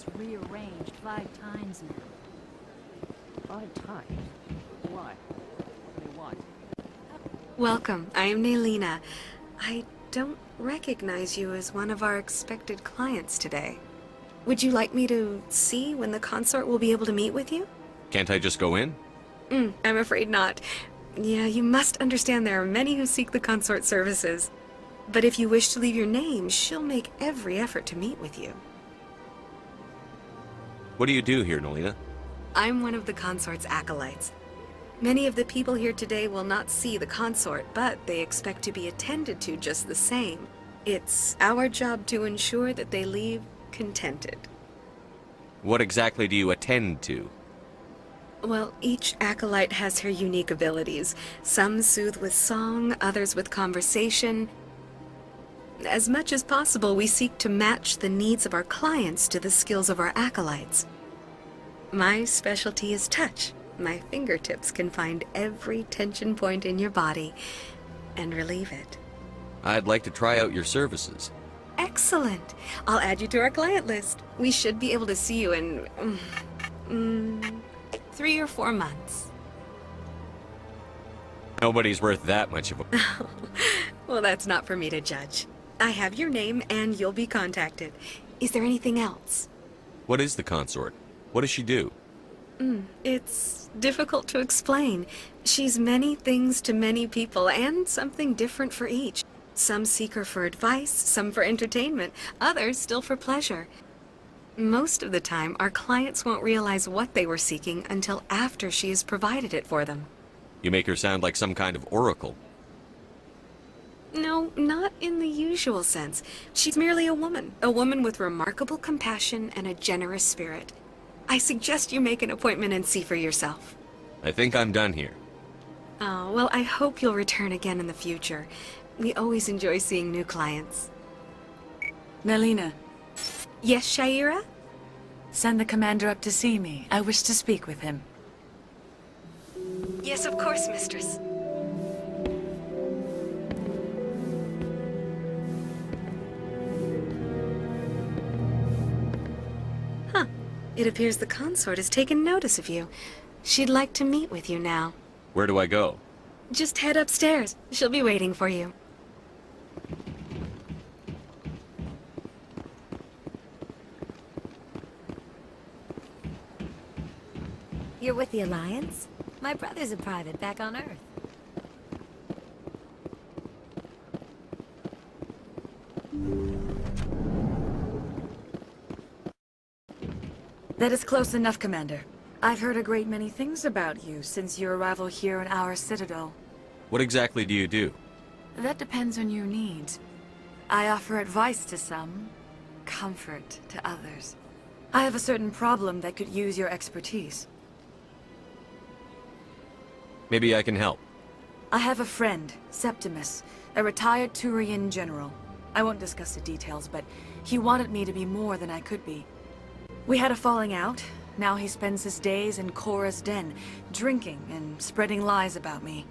was rearranged 5 times now. 5 times? Why? What do they want? Welcome, I am Naylina. I don't recognize you as one of our expected clients today. Would you like me to see when the consort will be able to meet with you? Can't I just go in? I'm afraid not. Yeah, you must understand there are many who seek the consort services. But if you wish to leave your name, she'll make every effort to meet with you. What do you do here, Naylina? I'm one of the consort's acolytes. Many of the people here today will not see the consort, but they expect to be attended to just the same. It's our job to ensure that they leave contented. What exactly do you attend to? Well, each acolyte has her unique abilities. Some soothe with song, others with conversation. As much as possible, we seek to match the needs of our clients to the skills of our acolytes. My specialty is touch. My fingertips can find every tension point in your body and relieve it. I'd like to try out your services. Excellent. I'll add you to our client list. We should be able to see you in 3 or 4 months. Nobody's worth that much of a... Well, that's not for me to judge. I have your name and you'll be contacted. Is there anything else? What is the consort? What does she do? It's difficult to explain. She's many things to many people and something different for each. Some seek her for advice, some for entertainment, others still for pleasure. Most of the time, our clients won't realize what they were seeking until after she has provided it for them. You make her sound like some kind of oracle. No, not in the usual sense. She's merely a woman with remarkable compassion and a generous spirit. I suggest you make an appointment and see for yourself. I think I'm done here. Oh, well, I hope you'll return again in the future. We always enjoy seeing new clients. Naylina, Yes, Shaira? send the commander up to see me. I wish to speak with him. Yes, of course, mistress. Huh. It appears the consort has taken notice of you. She'd like to meet with you now. Where do I go? Just head upstairs. She'll be waiting for you. You're with the Alliance? My brother's a private back on Earth. That is close enough, Commander. I've heard a great many things about you since your arrival here in our Citadel. What exactly do you do? That depends on your needs. I offer advice to some, comfort to others. I have a certain problem that could use your expertise. Maybe I can help. I have a friend, Septimus, a retired Turian general. I won't discuss the details, but he wanted me to be more than I could be. We had a falling out. Now he spends his days in Korra's den, drinking and spreading lies about me.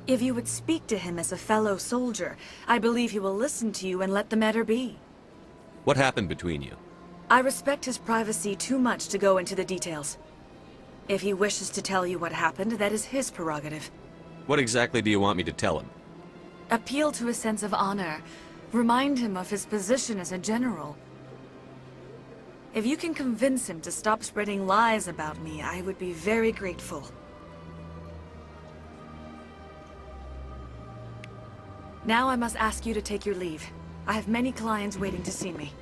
If you would speak to him as a fellow soldier, I believe he will listen to you and let the matter be. What happened between you? I respect his privacy too much to go into the details. If he wishes to tell you what happened, that is his prerogative. What exactly do you want me to tell him? Appeal to his sense of honor. Remind him of his position as a general. If you can convince him to stop spreading lies about me, I would be very grateful. Now I must ask you to take your leave. I have many clients waiting to see me.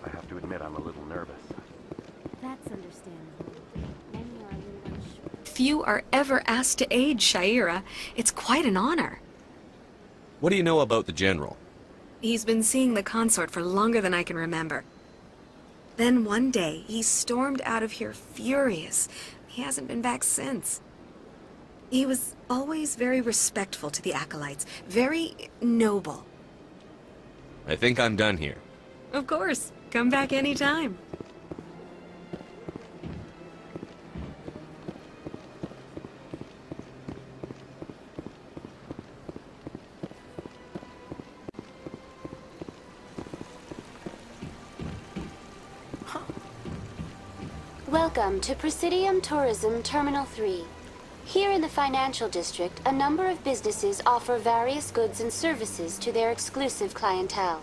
I have to admit I'm a little nervous. That's understandable. Many are a little unsure. Few are ever asked to aid Shaira. It's quite an honor. What do you know about the General? He's been seeing the consort for longer than I can remember. Then one day, he stormed out of here furious. He hasn't been back since. He was always very respectful to the acolytes, very noble. I think I'm done here. Of course. Come back anytime. Welcome to Presidium Tourism Terminal 3. Here in the financial district, a number of businesses offer various goods and services to their exclusive clientele.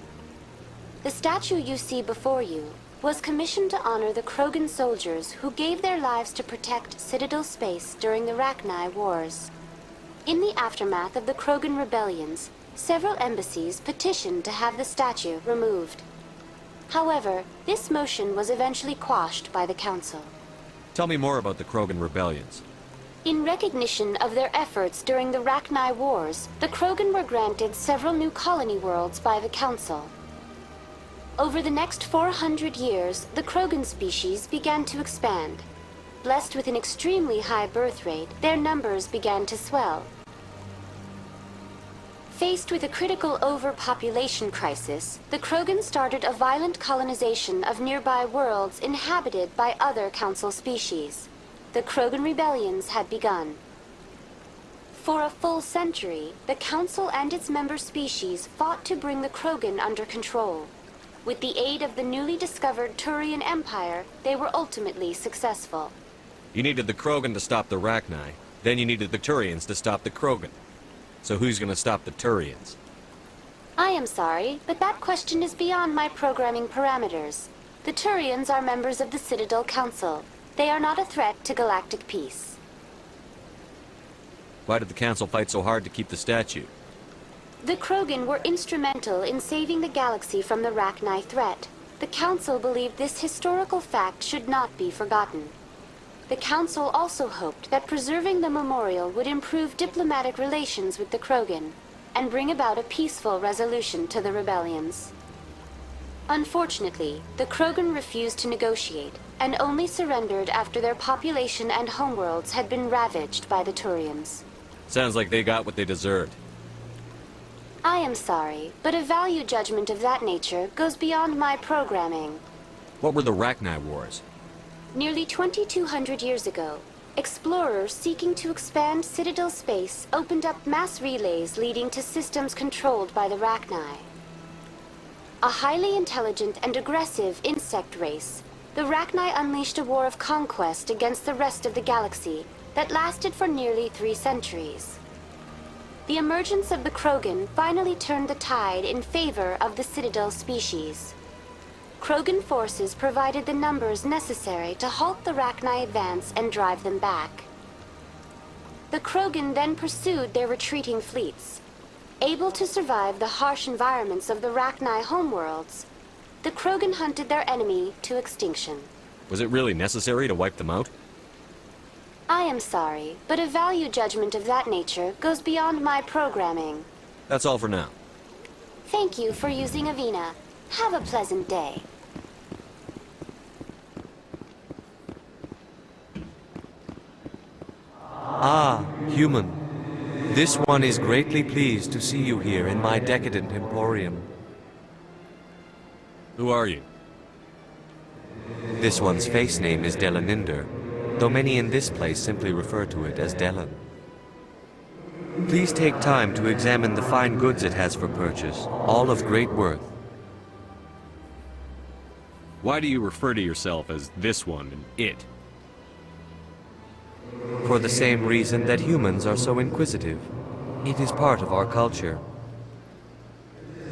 The statue you see before you was commissioned to honor the Krogan soldiers who gave their lives to protect Citadel space during the Rachni Wars. In the aftermath of the Krogan rebellions, several embassies petitioned to have the statue removed. However, this motion was eventually quashed by the Council. Tell me more about the Krogan rebellions. In recognition of their efforts during the Rachni Wars, the Krogan were granted several new colony worlds by the Council. Over the next 400 years, the Krogan species began to expand. Blessed with an extremely high birth rate, their numbers began to swell. Faced with a critical overpopulation crisis, the Krogan started a violent colonization of nearby worlds inhabited by other Council species. The Krogan rebellions had begun. For a full century, the Council and its member species fought to bring the Krogan under control. With the aid of the newly discovered Turian Empire, they were ultimately successful. You needed the Krogan to stop the Rachni, then you needed the Turians to stop the Krogan. So who's gonna stop the Turians? I am sorry, but that question is beyond my programming parameters. The Turians are members of the Citadel Council. They are not a threat to galactic peace. Why did the Council fight so hard to keep the statue? The Krogan were instrumental in saving the galaxy from the Rachni threat. The Council believed this historical fact should not be forgotten. The Council also hoped that preserving the memorial would improve diplomatic relations with the Krogan and bring about a peaceful resolution to the rebellions. Unfortunately, the Krogan refused to negotiate and only surrendered after their population and homeworlds had been ravaged by the Turians. Sounds like they got what they deserved. I am sorry, but a value judgment of that nature goes beyond my programming. What were the Rachni Wars? Nearly 2,200 years ago, explorers seeking to expand Citadel space opened up mass relays leading to systems controlled by the Rachni. A highly intelligent and aggressive insect race, the Rachni unleashed a war of conquest against the rest of the galaxy that lasted for nearly 3 centuries. The emergence of the Krogan finally turned the tide in favor of the Citadel species. Krogan forces provided the numbers necessary to halt the Rachni advance and drive them back. The Krogan then pursued their retreating fleets. Able to survive the harsh environments of the Rachni homeworlds, the Krogan hunted their enemy to extinction. Was it really necessary to wipe them out? I am sorry, but a value judgment of that nature goes beyond my programming. That's all for now. Thank you for using Avina. Have a pleasant day. Ah, human. This one is greatly pleased to see you here in my decadent emporium. Who are you? This one's face name is Delaninder, though many in this place simply refer to it as Delan. Please take time to examine the fine goods it has for purchase, all of great worth. Why do you refer to yourself as this one and it? For the same reason that humans are so inquisitive. It is part of our culture.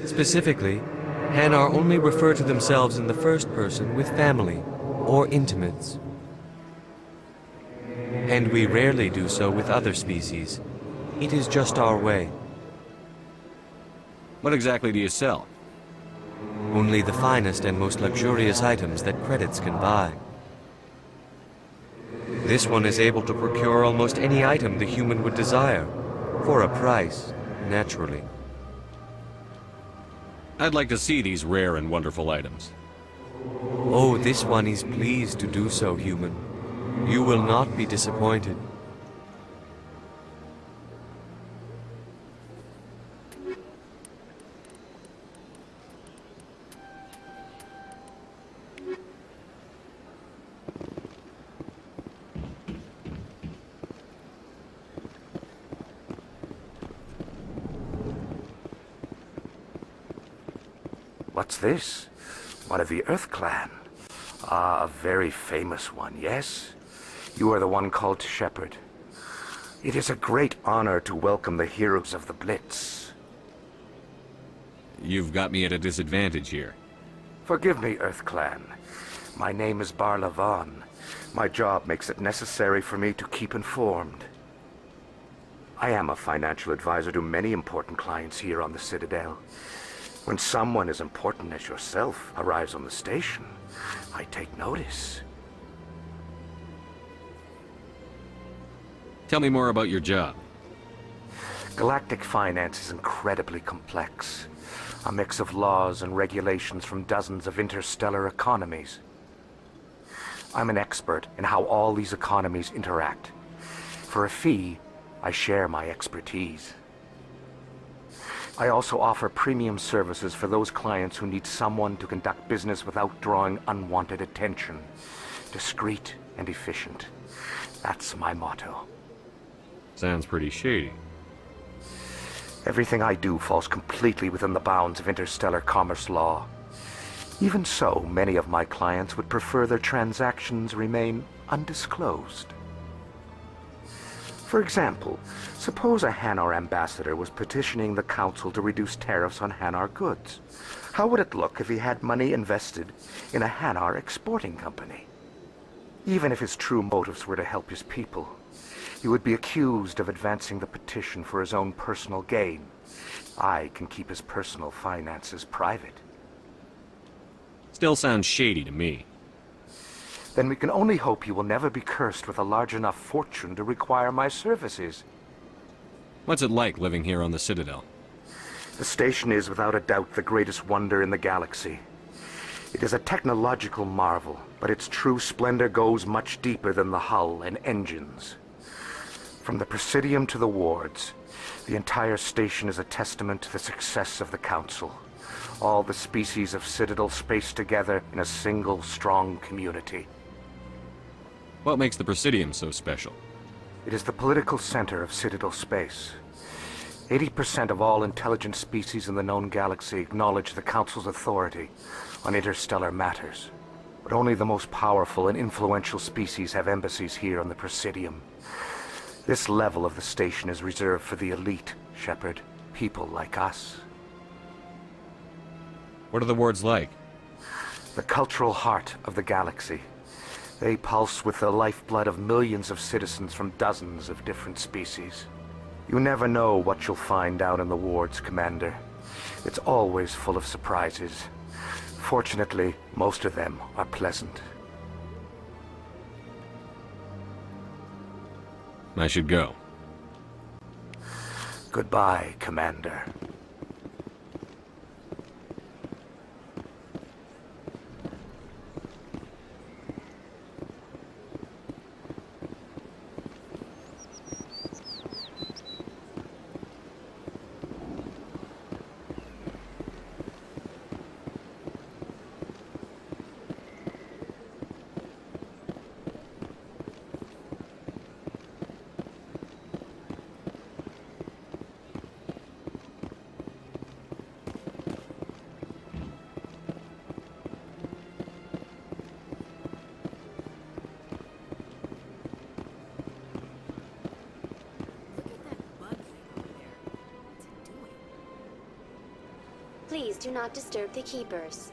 Specifically, Hanar only refer to themselves in the first person with family or intimates. And we rarely do so with other species. It is just our way. What exactly do you sell? Only the finest and most luxurious items that credits can buy. This one is able to procure almost any item the human would desire, for a price, naturally. I'd like to see these rare and wonderful items. Oh, this one is pleased to do so, human. You will not be disappointed. What's this? One of the Earth Clan. Ah, a very famous one, yes? You are the one called Shepard. It is a great honor to welcome the heroes of the Blitz. You've got me at a disadvantage here. Forgive me, Earth Clan. My name is Barla Vaughn. My job makes it necessary for me to keep informed. I am a financial advisor to many important clients here on the Citadel. When someone as important as yourself arrives on the station, I take notice. Tell me more about your job. Galactic finance is incredibly complex. A mix of laws and regulations from dozens of interstellar economies. I'm an expert in how all these economies interact. For a fee, I share my expertise. I also offer premium services for those clients who need someone to conduct business without drawing unwanted attention. Discreet and efficient. That's my motto. Sounds pretty shady. Everything I do falls completely within the bounds of interstellar commerce law. Even so, many of my clients would prefer their transactions remain undisclosed. For example, suppose a Hanar ambassador was petitioning the Council to reduce tariffs on Hanar goods. How would it look if he had money invested in a Hanar exporting company? Even if his true motives were to help his people, he would be accused of advancing the petition for his own personal gain. I can keep his personal finances private. Still sounds shady to me. Then we can only hope he will never be cursed with a large enough fortune to require my services. What's it like living here on the Citadel? The station is without a doubt the greatest wonder in the galaxy. It is a technological marvel, but its true splendor goes much deeper than the hull and engines. From the Presidium to the wards, the entire station is a testament to the success of the Council. All the species of Citadel spaced together in a single, strong community. What makes the Presidium so special? It is the political center of Citadel space. 80% of all intelligent species in the known galaxy acknowledge the Council's authority on interstellar matters. But only the most powerful and influential species have embassies here on the Presidium. This level of the station is reserved for the elite, Shepard. People like us. What are the wards like? The cultural heart of the galaxy. They pulse with the lifeblood of millions of citizens from dozens of different species. You never know what you'll find out in the wards, Commander. It's always full of surprises. Fortunately, most of them are pleasant. I should go. Goodbye, Commander. Please do not disturb the keepers.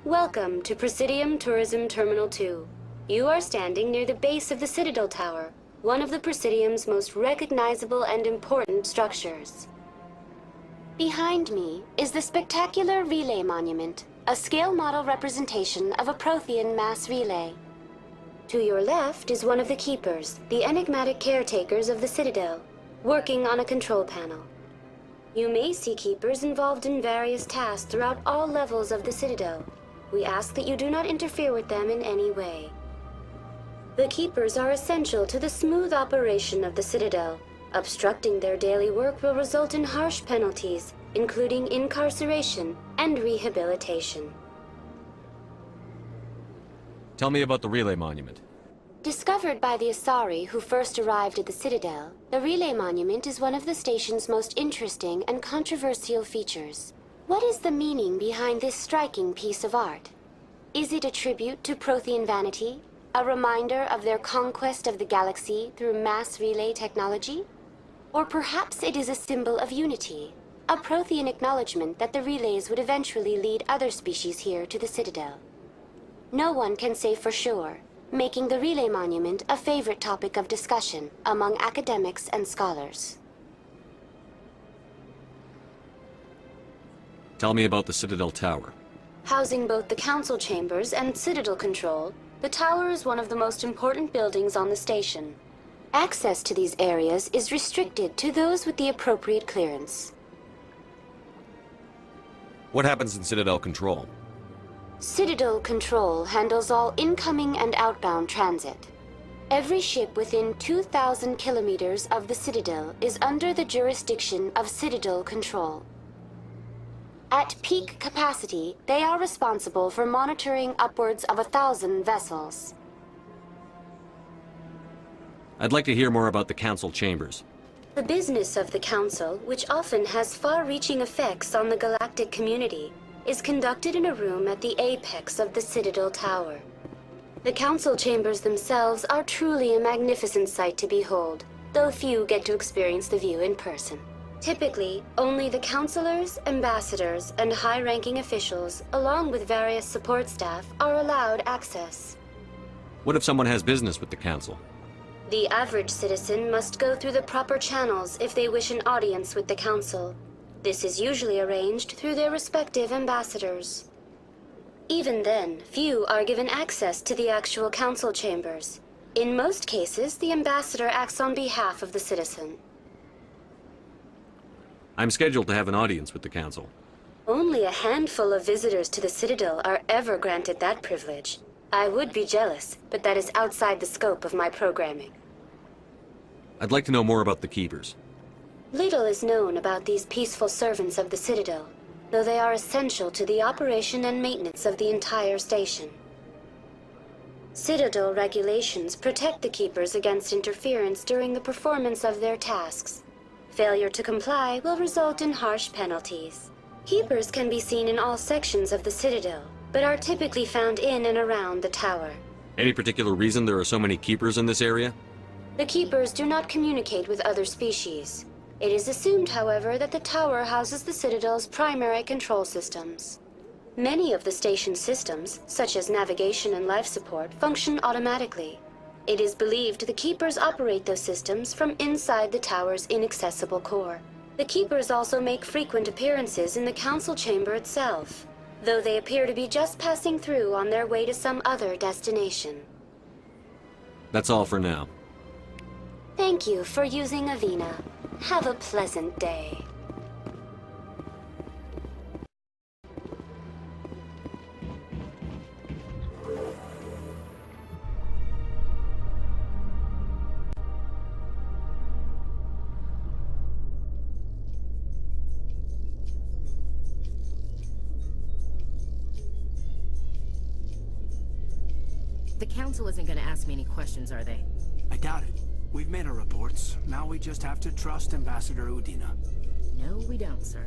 Welcome to Presidium Tourism Terminal 2. You are standing near the base of the Citadel Tower, one of the Presidium's most recognizable and important structures. Behind me is the spectacular Relay Monument, a scale model representation of a Prothean mass relay. To your left is one of the Keepers, the enigmatic caretakers of the Citadel, working on a control panel. You may see Keepers involved in various tasks throughout all levels of the Citadel. We ask that you do not interfere with them in any way. The Keepers are essential to the smooth operation of the Citadel. Obstructing their daily work will result in harsh penalties, including incarceration and rehabilitation. Tell me about the Relay Monument. Discovered by the Asari who first arrived at the Citadel, the Relay Monument is one of the station's most interesting and controversial features. What is the meaning behind this striking piece of art? Is it a tribute to Prothean vanity? A reminder of their conquest of the galaxy through mass relay technology? Or perhaps it is a symbol of unity, a Prothean acknowledgement that the relays would eventually lead other species here to the Citadel. No one can say for sure, making the Relay Monument a favorite topic of discussion among academics and scholars. Tell me about the Citadel Tower. Housing both the Council Chambers and Citadel Control, the tower is one of the most important buildings on the station. Access to these areas is restricted to those with the appropriate clearance. What happens in Citadel Control? Citadel Control handles all incoming and outbound transit. Every ship within 2,000 kilometers of the Citadel is under the jurisdiction of Citadel Control. At peak capacity, they are responsible for monitoring upwards of 1,000 vessels. I'd like to hear more about the Council Chambers. The business of the Council, which often has far-reaching effects on the galactic community, is conducted in a room at the apex of the Citadel Tower. The Council Chambers themselves are truly a magnificent sight to behold, though few get to experience the view in person. Typically, only the councilors, ambassadors, and high-ranking officials, along with various support staff, are allowed access. What if someone has business with the Council? The average citizen must go through the proper channels if they wish an audience with the Council. This is usually arranged through their respective ambassadors. Even then, few are given access to the actual Council Chambers. In most cases, the ambassador acts on behalf of the citizen. I'm scheduled to have an audience with the Council. Only a handful of visitors to the Citadel are ever granted that privilege. I would be jealous, but that is outside the scope of my programming. I'd like to know more about the Keepers. Little is known about these peaceful servants of the Citadel, though they are essential to the operation and maintenance of the entire station. Citadel regulations protect the Keepers against interference during the performance of their tasks. Failure to comply will result in harsh penalties. Keepers can be seen in all sections of the Citadel, but are typically found in and around the tower. Any particular reason there are so many Keepers in this area? The Keepers do not communicate with other species. It is assumed, however, that the tower houses the Citadel's primary control systems. Many of the station's systems, such as navigation and life support, function automatically. It is believed the Keepers operate those systems from inside the tower's inaccessible core. The Keepers also make frequent appearances in the Council Chamber itself, though they appear to be just passing through on their way to some other destination. That's all for now. Thank you for using Avina. Have a pleasant day. The Council isn't gonna ask me any questions, are they? I doubt it. We've made our reports. Now we just have to trust Ambassador Udina. No, we don't, sir.